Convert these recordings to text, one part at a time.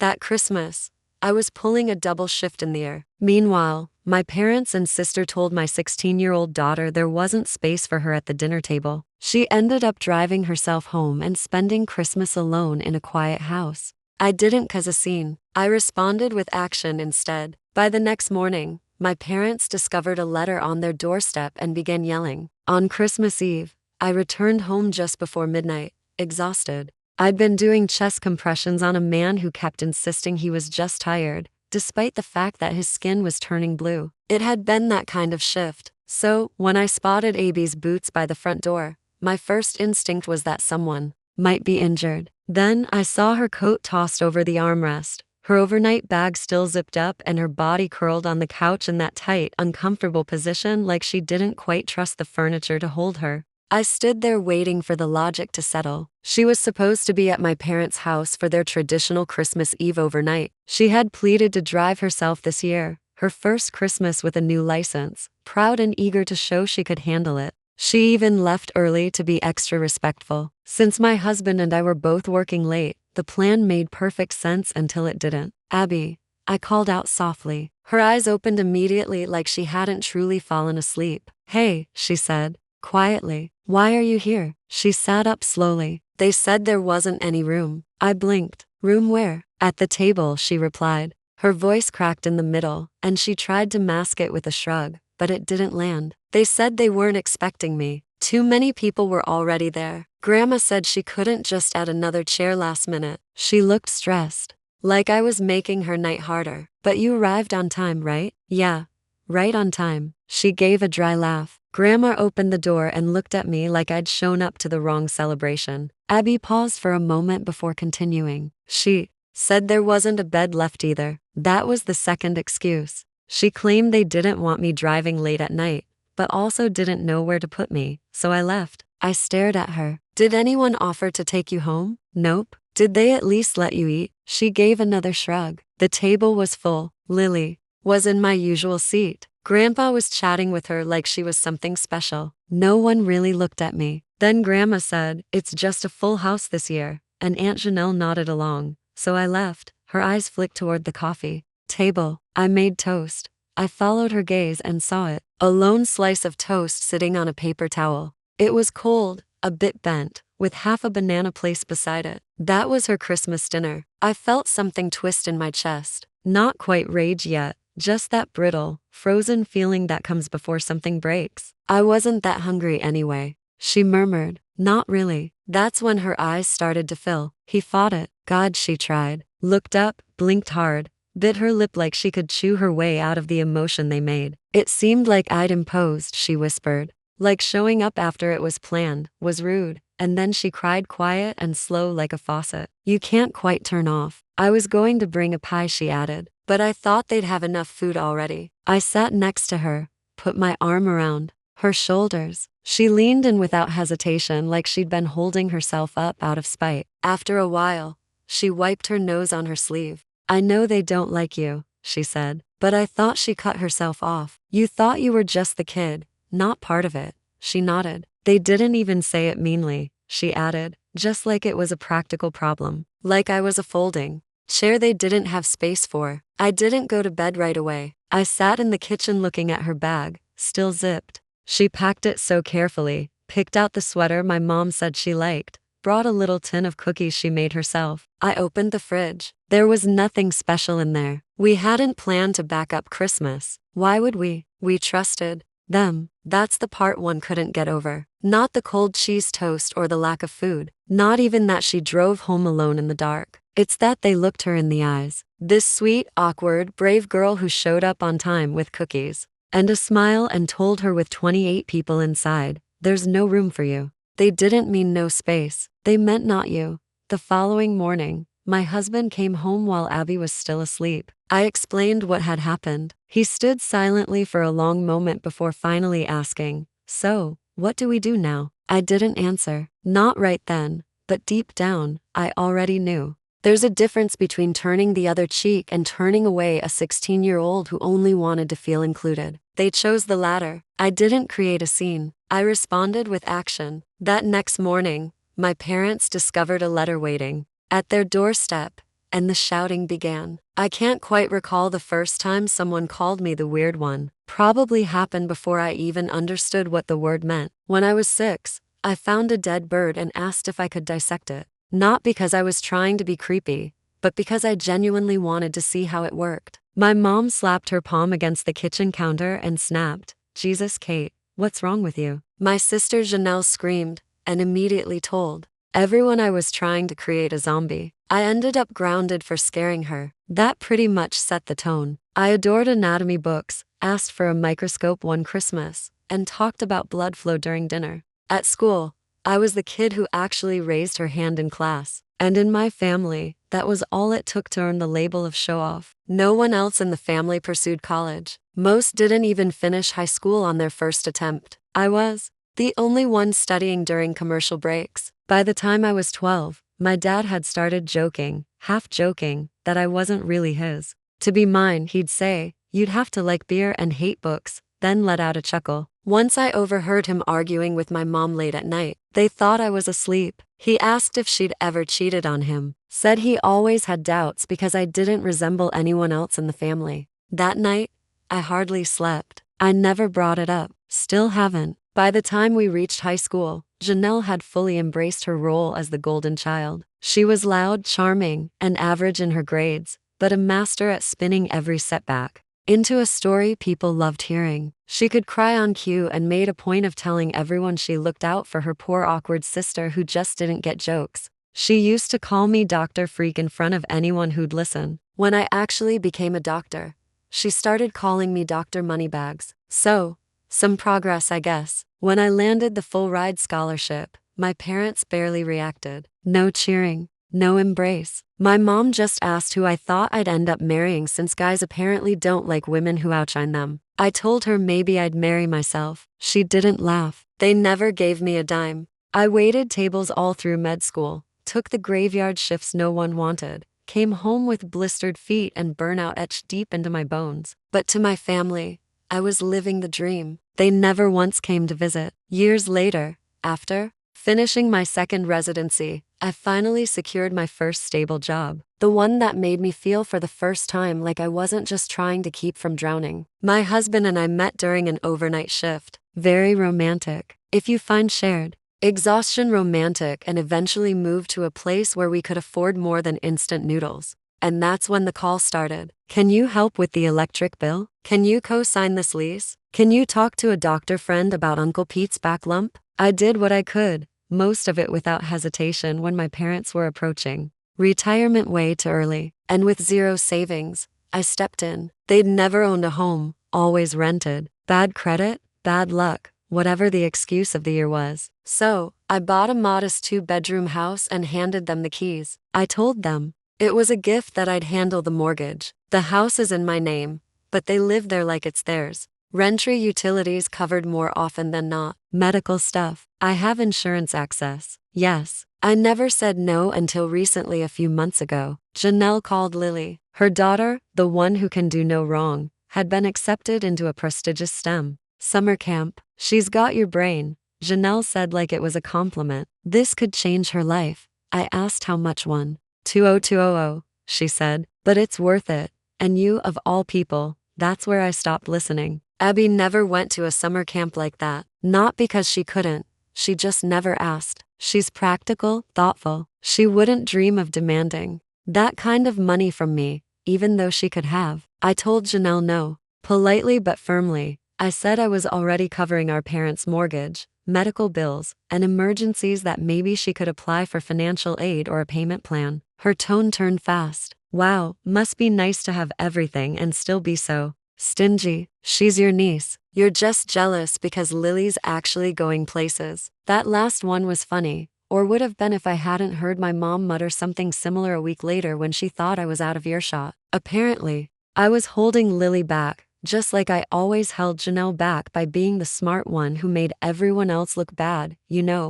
That Christmas, I was pulling a double shift in the air. Meanwhile, my parents and sister told my 16-year-old daughter there wasn't space for her at the dinner table. She ended up driving herself home and spending Christmas alone in a quiet house. I didn't cause a scene. I responded with action instead. By the next morning, my parents discovered a letter on their doorstep and began yelling. On Christmas Eve, I returned home just before midnight, exhausted. I'd been doing chest compressions on a man who kept insisting he was just tired, despite the fact that his skin was turning blue. It had been that kind of shift. So, when I spotted Abby's boots by the front door, my first instinct was that someone might be injured. Then I saw her coat tossed over the armrest, her overnight bag still zipped up, and her body curled on the couch in that tight, uncomfortable position like she didn't quite trust the furniture to hold her. I stood there waiting for the logic to settle. She was supposed to be at my parents' house for their traditional Christmas Eve overnight. She had pleaded to drive herself this year, her first Christmas with a new license, proud and eager to show she could handle it. She even left early to be extra respectful. Since my husband and I were both working late, the plan made perfect sense until it didn't. "Abby," I called out softly. Her eyes opened immediately like she hadn't truly fallen asleep. "Hey," she said, quietly. "Why are you here?" She sat up slowly. "They said there wasn't any room." I blinked. "Room where?" "At the table," she replied. Her voice cracked in the middle, and she tried to mask it with a shrug, but it didn't land. "They said they weren't expecting me. Too many people were already there. Grandma said she couldn't just add another chair last minute." She looked stressed, like I was making her night harder. "But you arrived on time, right?" "Yeah, right on time." She gave a dry laugh. Grandma opened the door and looked at me like I'd shown up to the wrong celebration. Abby paused for a moment before continuing. "She said there wasn't a bed left either." That was the second excuse. She claimed they didn't want me driving late at night, but also didn't know where to put me, so I left. I stared at her. "Did anyone offer to take you home?" "Nope." "Did they at least let you eat?" She gave another shrug. The table was full. Lily was in my usual seat. Grandpa was chatting with her like she was something special. No one really looked at me. Then Grandma said, "It's just a full house this year," and Aunt Janelle nodded along. So I left. Her eyes flicked toward the coffee table. I made toast. I followed her gaze and saw it. A lone slice of toast sitting on a paper towel. It was cold, a bit bent, with half a banana placed beside it. That was her Christmas dinner. I felt something twist in my chest. Not quite rage yet, just that brittle, frozen feeling that comes before something breaks. "I wasn't that hungry anyway," she murmured. "Not really." That's when her eyes started to fill. "He fought it." "God," she tried. Looked up, blinked hard, bit her lip like she could chew her way out of the emotion they made. "It seemed like I'd imposed," she whispered. "Like showing up after it was planned, was rude." And then she cried quiet and slow like a faucet. "You can't quite turn off." "I was going to bring a pie," she added, "but I thought they'd have enough food already." I sat next to her, put my arm around her shoulders. She leaned in without hesitation like she'd been holding herself up out of spite. After a while, she wiped her nose on her sleeve. "I know they don't like you," she said, "but I thought." She cut herself off. "You thought you were just the kid, not part of it." She nodded. "They didn't even say it meanly," she added, just like it was a practical problem. Like I was a folding chair they didn't have space for. I didn't go to bed right away. I sat in the kitchen looking at her bag, still zipped. She packed it so carefully, picked out the sweater my mom said she liked, brought a little tin of cookies she made herself. I opened the fridge. There was nothing special in there. We hadn't planned to back up Christmas. Why would we? We trusted them. That's the part one couldn't get over. Not the cold cheese toast or the lack of food. Not even that she drove home alone in the dark. It's that they looked her in the eyes. This sweet, awkward, brave girl who showed up on time with cookies and a smile and told her with 28 people inside, "There's no room for you." They didn't mean no space. They meant not you. The following morning, my husband came home while Abby was still asleep. I explained what had happened. He stood silently for a long moment before finally asking, "So, what do we do now?" I didn't answer. Not right then, but deep down, I already knew. There's a difference between turning the other cheek and turning away a 16-year-old who only wanted to feel included. They chose the latter. I didn't create a scene. I responded with action. That next morning, my parents discovered a letter waiting at their doorstep, and the shouting began. I can't quite recall the first time someone called me the weird one. Probably happened before I even understood what the word meant. When I was 6, I found a dead bird and asked if I could dissect it. Not because I was trying to be creepy, but because I genuinely wanted to see how it worked. My mom slapped her palm against the kitchen counter and snapped, "Jesus, Kate, what's wrong with you?" My sister Janelle screamed and immediately told everyone I was trying to create a zombie. I ended up grounded for scaring her. That pretty much set the tone. I adored anatomy books, asked for a microscope one Christmas, and talked about blood flow during dinner. At school, I was the kid who actually raised her hand in class. And in my family, that was all it took to earn the label of show-off. No one else in the family pursued college. Most didn't even finish high school on their first attempt. I was the only one studying during commercial breaks. By the time I was 12, my dad had started joking, half joking, that I wasn't really his. To be mine, he'd say, "You'd have to like beer and hate books," then let out a chuckle. Once I overheard him arguing with my mom late at night. They thought I was asleep. He asked if she'd ever cheated on him, said he always had doubts because I didn't resemble anyone else in the family. That night, I hardly slept. I never brought it up, still haven't. By the time we reached high school, Janelle had fully embraced her role as the golden child. She was loud, charming, and average in her grades, but a master at spinning every setback into a story people loved hearing. She could cry on cue and made a point of telling everyone she looked out for her poor awkward sister who just didn't get jokes. She used to call me Dr. Freak in front of anyone who'd listen. When I actually became a doctor, she started calling me Dr. Moneybags. So, some progress, I guess. When I landed the full ride scholarship, my parents barely reacted. No cheering, no embrace. My mom just asked who I thought I'd end up marrying since guys apparently don't like women who outshine them. I told her maybe I'd marry myself. She didn't laugh. They never gave me a dime. I waited tables all through med school, took the graveyard shifts no one wanted, came home with blistered feet and burnout etched deep into my bones. But to my family, I was living the dream. They never once came to visit. Years later, after finishing my second residency, I finally secured my first stable job. The one that made me feel for the first time like I wasn't just trying to keep from drowning. My husband and I met during an overnight shift. Very romantic. If you find shared exhaustion romantic, and eventually moved to a place where we could afford more than instant noodles. And that's when the call started. "Can you help with the electric bill? Can you co-sign this lease? Can you talk to a doctor friend about Uncle Pete's back lump?" I did what I could, most of it without hesitation when my parents were approaching retirement way too early. And with zero savings, I stepped in. They'd never owned a home, always rented. Bad credit, bad luck, whatever the excuse of the year was. So, I bought a modest 2-bedroom house and handed them the keys. I told them it was a gift that I'd handle the mortgage. The house is in my name, but they live there like it's theirs. Rent-free utilities covered more often than not. Medical stuff. I have insurance access. Yes. I never said no until recently a few months ago. Janelle called Lily. Her daughter, the one who can do no wrong, had been accepted into a prestigious STEM summer camp. "She's got your brain," Janelle said like it was a compliment. "This could change her life." I asked how much. 1,20200, she said. "But it's worth it. And you, of all people." That's where I stopped listening. Abby never went to a summer camp like that. Not because she couldn't. She just never asked. She's practical, thoughtful. She wouldn't dream of demanding that kind of money from me, even though she could have. I told Janelle no. Politely but firmly. I said I was already covering our parents' mortgage, medical bills, and emergencies, that maybe she could apply for financial aid or a payment plan. Her tone turned fast. "Wow, must be nice to have everything and still be so stingy. She's your niece. You're just jealous because Lily's actually going places." That last one was funny, or would have been if I hadn't heard my mom mutter something similar a week later when she thought I was out of earshot. Apparently, I was holding Lily back, just like I always held Janelle back by being the smart one who made everyone else look bad,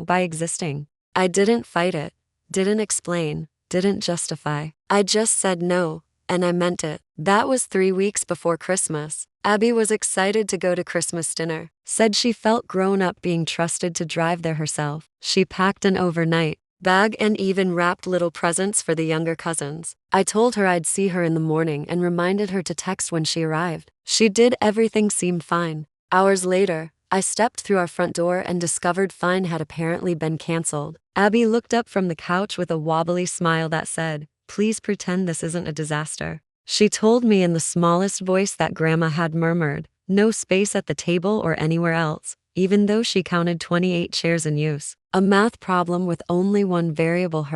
by existing. I didn't fight it, didn't explain, didn't justify. I just said no, and I meant it. That was 3 weeks before Christmas. Abby was excited to go to Christmas dinner, said she felt grown up being trusted to drive there herself. She packed an overnight, bag and even wrapped little presents for the younger cousins. I told her I'd see her in the morning and reminded her to text when she arrived. She did. Everything seemed fine. Hours later, I stepped through our front door and discovered Fine had apparently been canceled. Abby looked up from the couch with a wobbly smile that said, "Please pretend this isn't a disaster." She told me in the smallest voice that Grandma had murmured, "No space at the table or anywhere else," even though she counted 28 chairs in use. A math problem with only one variable.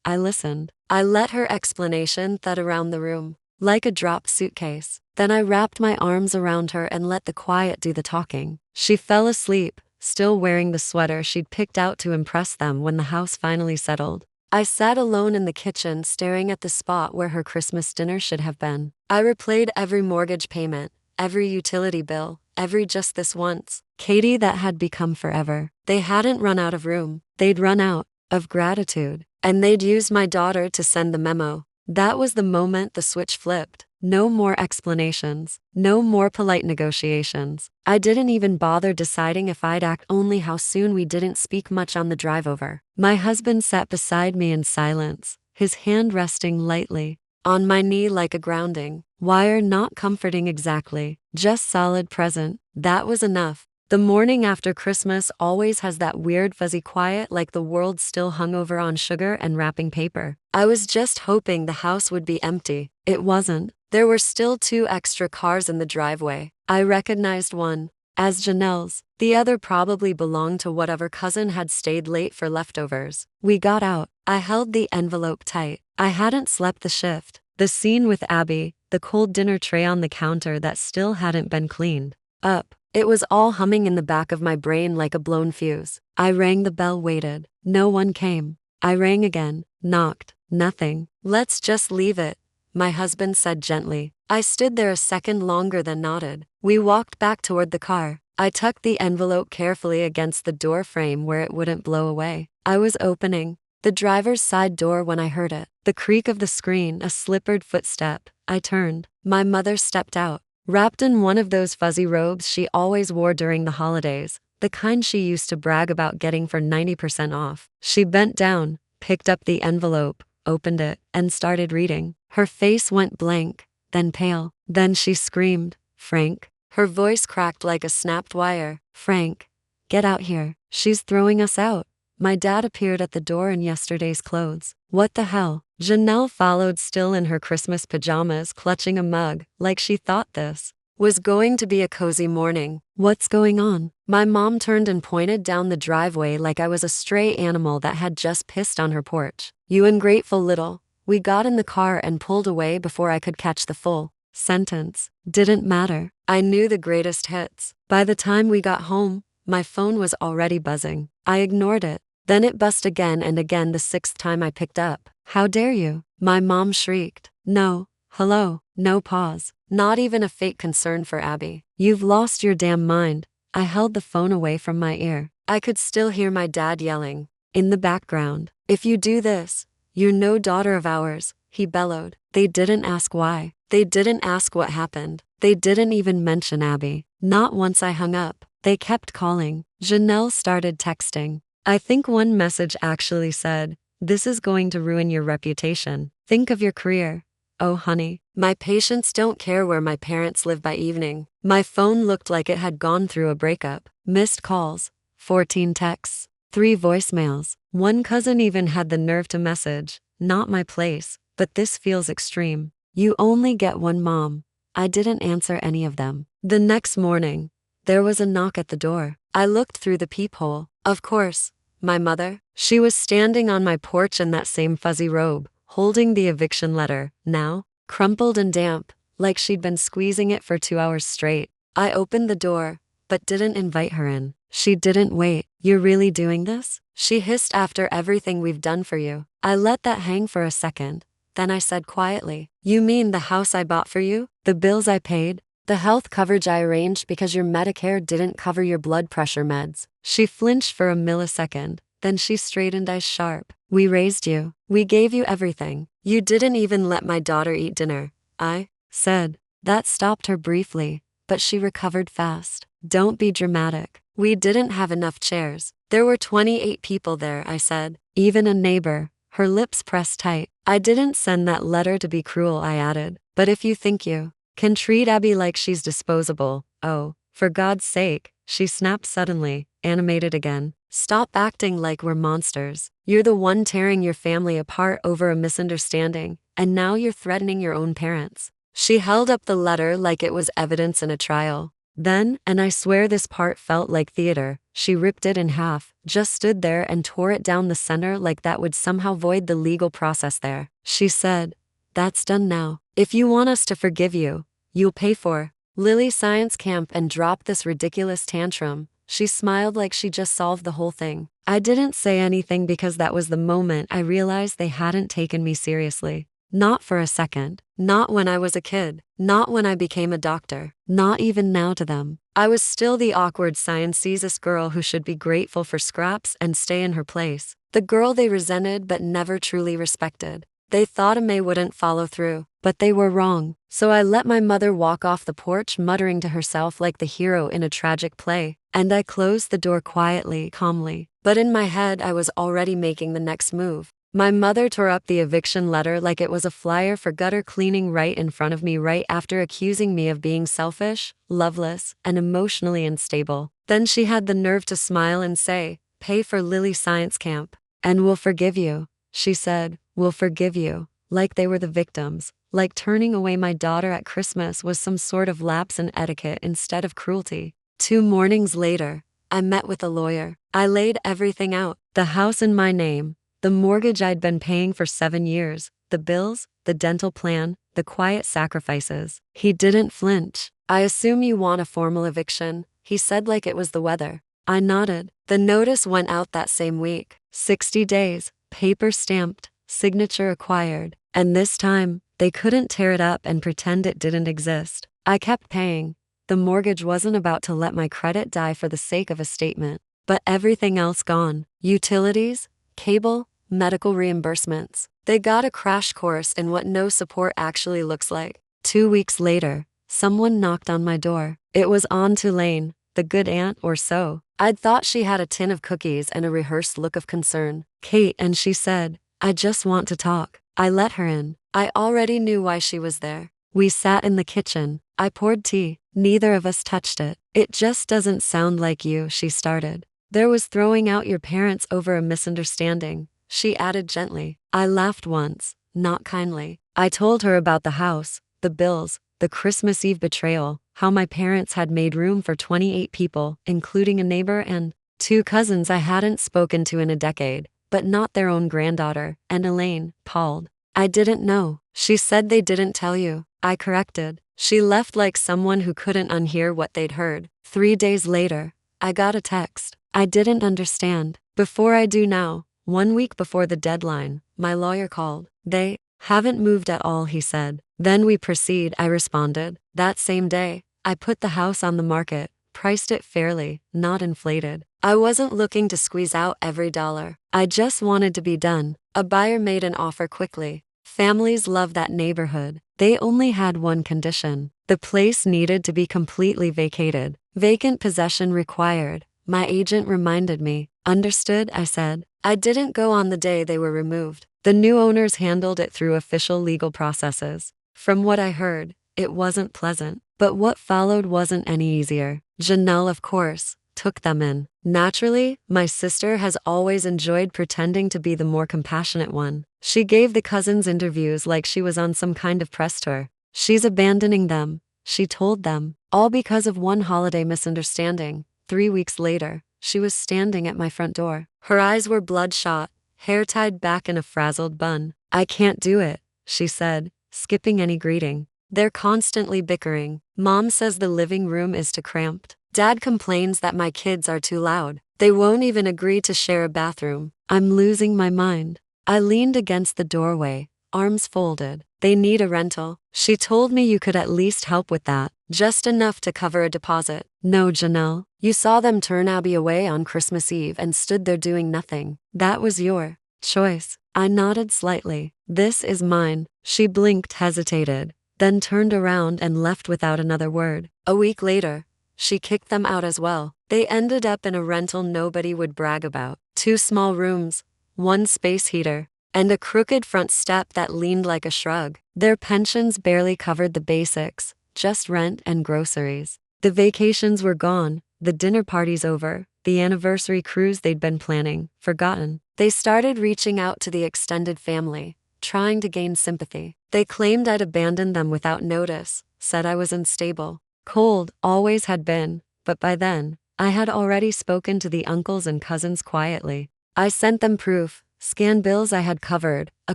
I listened. I let her explanation thud around the room, like a dropped suitcase. Then I wrapped my arms around her and let the quiet do the talking. She fell asleep, still wearing the sweater she'd picked out to impress them when the house finally settled. I sat alone in the kitchen staring at the spot where her Christmas dinner should have been. I replayed every mortgage payment, every utility bill, every just this once. Katie that had become forever. They hadn't run out of room. They'd run out of gratitude. And they'd used my daughter to send the memo. That was the moment the switch flipped. No more explanations. No more polite negotiations. I didn't even bother deciding if I'd act. Only how soon. We didn't speak much on the drive over. My husband sat beside me in silence, his hand resting lightly on my knee like a grounding wire. Not comforting exactly, just solid present. That was enough. The morning after Christmas always has that weird fuzzy quiet, like the world still hung over on sugar and wrapping paper. I was just hoping the house would be empty. It wasn't. There were still 2 extra cars in the driveway. I recognized one as Janelle's. The other probably belonged to whatever cousin had stayed late for leftovers. We got out. I held the envelope tight. I hadn't slept the shift. The scene with Abby, the cold dinner tray on the counter that still hadn't been cleaned up. It was all humming in the back of my brain like a blown fuse. I rang the bell, waited. No one came. I rang again, knocked. Nothing. "Let's just leave it," my husband said gently. I stood there a second longer, then nodded. We walked back toward the car. I tucked the envelope carefully against the door frame where it wouldn't blow away. I was opening the driver's side door when I heard it. The creak of the screen, a slippered footstep. I turned. My mother stepped out, wrapped in one of those fuzzy robes she always wore during the holidays, the kind she used to brag about getting for 90% off. She bent down, picked up the envelope, opened it, and started reading. Her face went blank, then pale. Then she screamed, "Frank." Her voice cracked like a snapped wire. "Frank, get out here. She's throwing us out." My dad appeared at the door in yesterday's clothes. "What the hell?" Janelle followed, still in her Christmas pajamas, clutching a mug, like she thought this was going to be a cozy morning. "What's going on?" My mom turned and pointed down the driveway like I was a stray animal that had just pissed on her porch. "You ungrateful little." We got in the car and pulled away before I could catch the full sentence. Didn't matter. I knew the greatest hits. By the time we got home, my phone was already buzzing. I ignored it. Then it buzzed again and again, the 6th time I picked up. "How dare you?" my mom shrieked. No, hello, no pause. Not even a fake concern for Abby. "You've lost your damn mind." I held the phone away from my ear. I could still hear my dad yelling in the background. "If you do this, you're no daughter of ours," he bellowed. They didn't ask why. They didn't ask what happened. They didn't even mention Abby. Not once. I hung up. They kept calling. Janelle started texting. I think one message actually said, "This is going to ruin your reputation. Think of your career." Oh honey, my patients don't care where my parents live. By evening, my phone looked like it had gone through a breakup. Missed calls, 14 texts, 3 voicemails. One cousin even had the nerve to message, "Not my place, but this feels extreme. You only get one mom." I didn't answer any of them. The next morning, there was a knock at the door. I looked through the peephole. Of course, my mother. She was standing on my porch in that same fuzzy robe, holding the eviction letter, now crumpled and damp, like she'd been squeezing it for 2 hours straight. I opened the door, but didn't invite her in. She didn't wait. "You're really doing this?" she hissed. "After everything we've done for you." I let that hang for a second. Then I said quietly, "You mean the house I bought for you? The bills I paid? The health coverage I arranged because your Medicare didn't cover your blood pressure meds?" She flinched for a millisecond, then she straightened, eyes sharp. "We raised you. We gave you everything. You didn't even let my daughter eat dinner." I said. That stopped her briefly, but she recovered fast. "Don't be dramatic. We didn't have enough chairs." "There were 28 people there," I said. Even a neighbor, her lips pressed tight. I didn't send that letter to be cruel, I added. But if you think you can treat Abby like she's disposable, oh, for God's sake, she snapped suddenly, animated again. Stop acting like we're monsters. You're the one tearing your family apart over a misunderstanding, and now you're threatening your own parents. She held up the letter like it was evidence in a trial. Then, and I swear this part felt like theater, she ripped it in half, just stood there and tore it down the center like that would somehow void the legal process there. She said, "That's done now. If you want us to forgive you, you'll pay for Lily Science Camp," and dropped this ridiculous tantrum. She smiled like she just solved the whole thing. I didn't say anything because that was the moment I realized they hadn't taken me seriously. Not for a second. Not when I was a kid. Not when I became a doctor. Not even now to them. I was still the awkward science-enthusiast girl who should be grateful for scraps and stay in her place. The girl they resented but never truly respected. They thought May wouldn't follow through, but they were wrong. So I let my mother walk off the porch muttering to herself like the hero in a tragic play, and I closed the door quietly, calmly. But in my head I was already making the next move. My mother tore up the eviction letter like it was a flyer for gutter cleaning right in front of me right after accusing me of being selfish, loveless, and emotionally unstable. Then she had the nerve to smile and say, "Pay for Lily Science Camp, and we'll forgive you," she said. "We'll forgive you." Like they were the victims. Like turning away my daughter at Christmas was some sort of lapse in etiquette instead of cruelty. 2 mornings later, I met with a lawyer. I laid everything out. The house in my name. The mortgage I'd been paying for 7 years, the bills, the dental plan, the quiet sacrifices. He didn't flinch. "I assume you want a formal eviction," he said like it was the weather. I nodded. The notice went out that same week. 60 days, paper stamped, signature acquired. And this time, they couldn't tear it up and pretend it didn't exist. I kept paying. The mortgage wasn't about to let my credit die for the sake of a statement. But everything else gone. Utilities, cable, medical reimbursements. They got a crash course in what no support actually looks like. 2 weeks later, someone knocked on my door. It was Aunt Tulane, the good aunt or so. I'd thought she had a tin of cookies and a rehearsed look of concern. "Kate," and she said, "I just want to talk." I let her in. I already knew why she was there. We sat in the kitchen. I poured tea. Neither of us touched it. "It just doesn't sound like you," she started. "There was throwing out your parents over a misunderstanding," she added gently. I laughed once, not kindly. I told her about the house, the bills, the Christmas Eve betrayal, how my parents had made room for 28 people, including a neighbor and 2 cousins I hadn't spoken to in a decade, but not their own granddaughter, and Elaine, palled. "I didn't know." She said. "They didn't tell you," I corrected. She left like someone who couldn't unhear what they'd heard. 3 days later, I got a text. I didn't understand. Before I do now. 1 week before the deadline, my lawyer called. "They haven't moved at all," he said. "Then we proceed," I responded. That same day, I put the house on the market, priced it fairly, not inflated. I wasn't looking to squeeze out every dollar. I just wanted to be done. A buyer made an offer quickly. Families love that neighborhood. They only had one condition. The place needed to be completely vacated. Vacant possession required. My agent reminded me. "Understood," I said. I didn't go on the day they were removed. The new owners handled it through official legal processes. From what I heard, it wasn't pleasant. But what followed wasn't any easier. Janelle, of course, took them in. Naturally, my sister has always enjoyed pretending to be the more compassionate one. She gave the cousins interviews like she was on some kind of press tour. "She's abandoning them," she told them, all because of one holiday misunderstanding. 3 weeks later, she was standing at my front door. Her eyes were bloodshot, hair tied back in a frazzled bun. "I can't do it," she said, skipping any greeting. "They're constantly bickering. Mom says the living room is too cramped. Dad complains that my kids are too loud. They won't even agree to share a bathroom. I'm losing my mind." I leaned against the doorway, arms folded. "They need a rental. She told me you could at least help with that. Just enough to cover a deposit." "No, Janelle. You saw them turn Abby away on Christmas Eve and stood there doing nothing. That was your choice." I nodded slightly. "This is mine." She blinked, hesitated, then turned around and left without another word. A week later, she kicked them out as well. They ended up in a rental nobody would brag about. 2 small rooms, one space heater, and a crooked front step that leaned like a shrug. Their pensions barely covered the basics, just rent and groceries. The vacations were gone, the dinner parties over, the anniversary cruise they'd been planning, forgotten. They started reaching out to the extended family, trying to gain sympathy. They claimed I'd abandoned them without notice, said I was unstable. Cold, always had been, but by then, I had already spoken to the uncles and cousins quietly. I sent them proof, scanned bills I had covered, a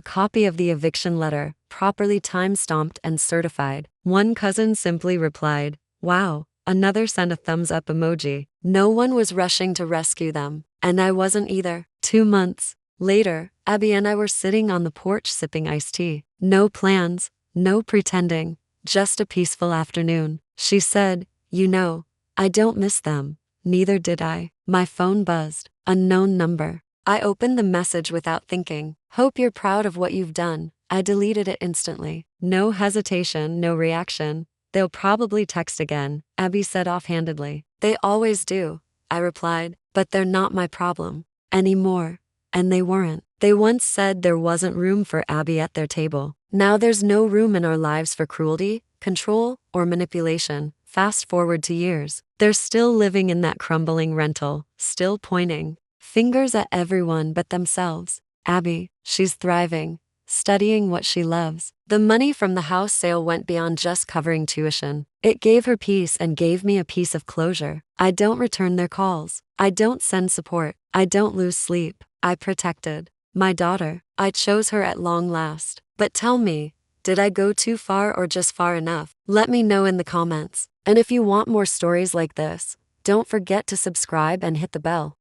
copy of the eviction letter, properly time-stamped and certified. One cousin simply replied, "Wow." Another sent a thumbs-up emoji. No one was rushing to rescue them, and I wasn't either. 2 months later, Abby and I were sitting on the porch sipping iced tea. No plans, no pretending, just a peaceful afternoon. She said, "You know, I don't miss them." Neither did I. My phone buzzed. Unknown number. I opened the message without thinking. "Hope you're proud of what you've done." I deleted it instantly. No hesitation, no reaction. "They'll probably text again," Abby said offhandedly. "They always do," I replied, "but they're not my problem anymore." And they weren't. They once said there wasn't room for Abby at their table. Now there's no room in our lives for cruelty, control, or manipulation. Fast forward to years. They're still living in that crumbling rental, still pointing fingers at everyone but themselves. Abby, she's thriving, studying what she loves. The money from the house sale went beyond just covering tuition. It gave her peace and gave me a piece of closure. I don't return their calls. I don't send support. I don't lose sleep. I protected my daughter. I chose her at long last. But tell me, did I go too far or just far enough? Let me know in the comments. And if you want more stories like this, don't forget to subscribe and hit the bell.